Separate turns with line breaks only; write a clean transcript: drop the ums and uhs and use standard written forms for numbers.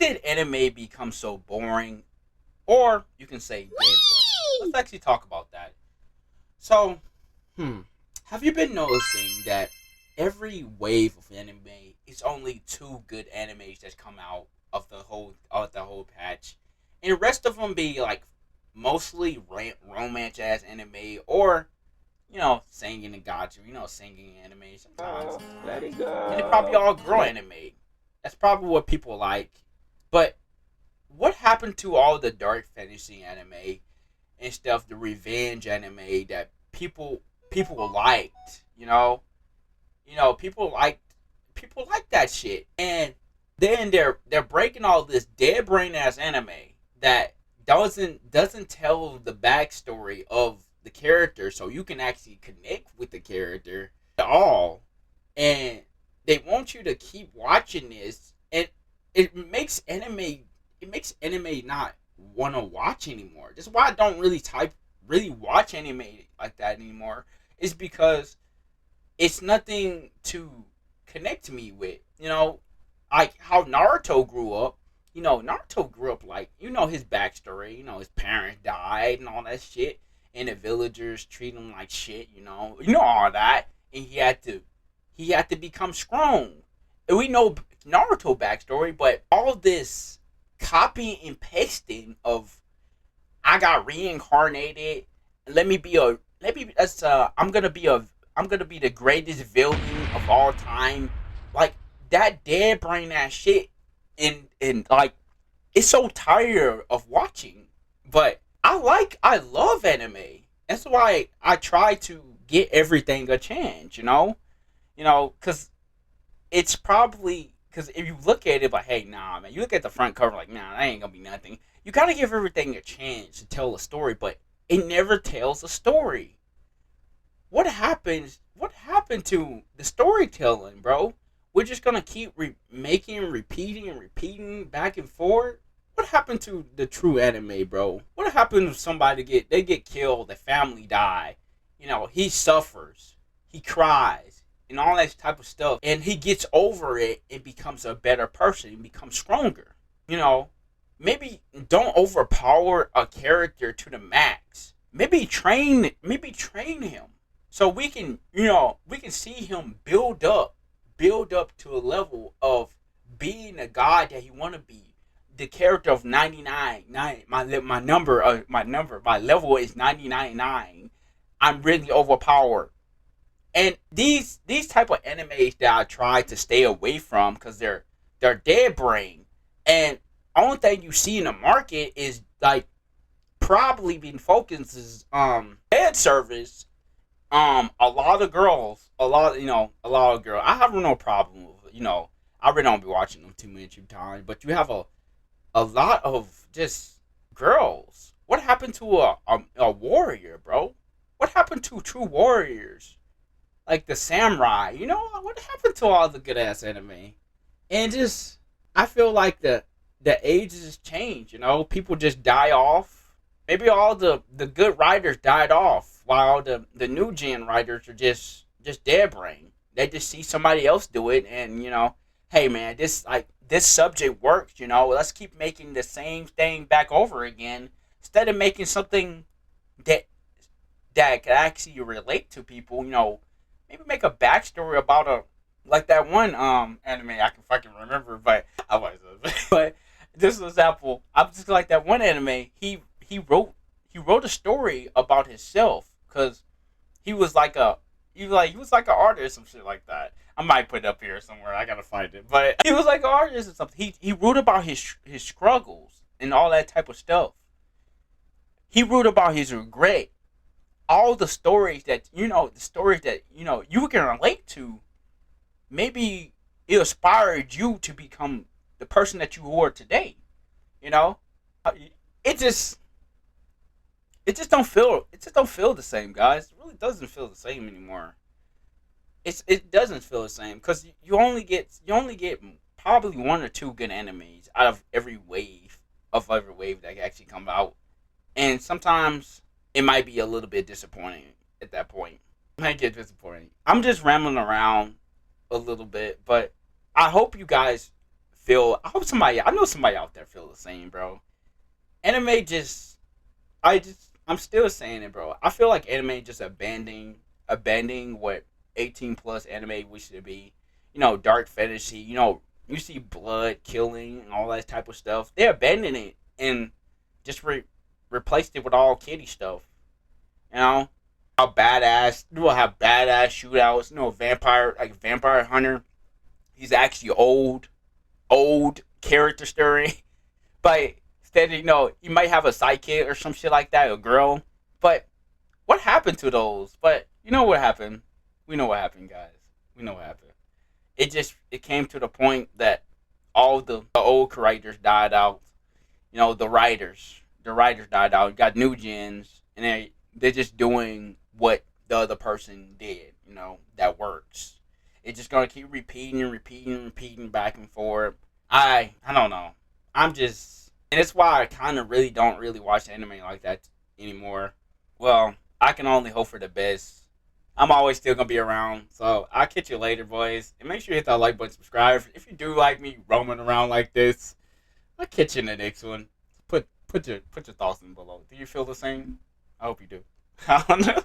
did anime become so boring? Or you can say dead boring. Let's actually talk about that. So, have you been noticing that every wave of anime is only two good animes that come out of the whole patch, and the rest of them be like mostly romance ass anime or singing and gotcha, singing anime sometimes,
Let it
and it probably all girl
go.
anime. That's probably what people like. But what happened to all the dark fantasy anime and stuff, the revenge anime that people liked, people like that shit. And then they're breaking all this dead brain ass anime that doesn't tell the backstory of the character so you can actually connect with the character at all. And they want you to keep watching this, and it makes anime not want to watch anymore. That's why I don't really watch anime like that anymore. Is because it's nothing to connect me with. Like how Naruto grew up. Naruto grew up like his backstory. His parents died and all that shit, and the villagers treat him like shit. All that, and he had to become strong. And we know Naruto backstory, but all this copying and pasting of I got reincarnated. Let me be a let me I'm gonna be the greatest villain of all time. Like that dead brain ass shit, and like it's so tired of watching. But I love anime. That's why I try to get everything a chance. Because it's probably because if you look at it like, hey, nah, man, you look at the front cover like, nah, that ain't gonna be nothing. You gotta give everything a chance to tell a story, but it never tells a story. What happened to the storytelling, bro? We're just gonna keep making, repeating, and repeating back and forth. What happened to the true anime, bro? What happened if somebody get killed, the family die? He suffers, he cries, and all that type of stuff, and he gets over it and becomes a better person and becomes stronger. You know, maybe don't overpower a character to the max. Maybe train him so we can see him build up to a level of being a god that he want to be. The character of 99, my level is 99. I'm really overpowered. And these type of animes that I try to stay away from because they're dead brain. And only thing you see in the market is like probably being focused is ad service. A lot of girls. I have no problem with I really don't be watching them too many times, but you have a lot of just girls. What happened to a warrior, bro? What happened to true warriors like the samurai? What happened to all the good ass anime? And just I feel like the ages change. People just die off. Maybe all the good writers died off, while the new gen writers are just dead brain. They just see somebody else do it, and hey man, this subject works. Let's keep making the same thing back over again instead of making something that could actually relate to people. Maybe make a backstory about a like that one anime I can fucking remember, but I was but this is an example. I'm just like that one anime. He wrote a story about himself because he was like a he was like an artist, some shit like that. I might put it up here somewhere. I gotta find it, but he was like an artist or something. He wrote about his struggles and all that type of stuff. He wrote about his regret, all the stories that you can relate to. Maybe it inspired you to become the person that you are today. You know, it just it just don't feel the same, guys. It really doesn't feel the same anymore. It doesn't feel the same because you only get probably one or two good enemies out of every wave that actually come out, and sometimes it might be a little bit disappointing at that point. It might get disappointing. I'm just rambling around a little bit, but I hope you guys feel. I hope somebody. I know somebody out there feel the same, bro. Anime just. I'm still saying it, bro. I feel like anime just abandoning what 18 plus anime we should be. You know, dark fantasy. You know, you see blood, killing, and all that type of stuff. They abandoned it and just replaced it with all kiddie stuff. You know, how badass. You will have badass shootouts. You know, vampire hunter. He's actually old character story. But instead, you might have a sidekick or some shit like that, a girl. But what happened to those? But you know what happened. We know what happened, guys. We know what happened. It came to the point that all the old writers died out. You know, the writers died out. You got new gens, and they're just doing what the other person did. You know, that works. It's just gonna keep repeating back and forth. I don't know. And it's why I kind of don't really watch anime like that anymore. Well, I can only hope for the best. I'm always still gonna be around, so I'll catch you later, boys. And make sure you hit that like button, subscribe. If you do like me roaming around like this, I'll catch you in the next one. Put your thoughts in below. Do you feel the same? I hope you do. I don't know.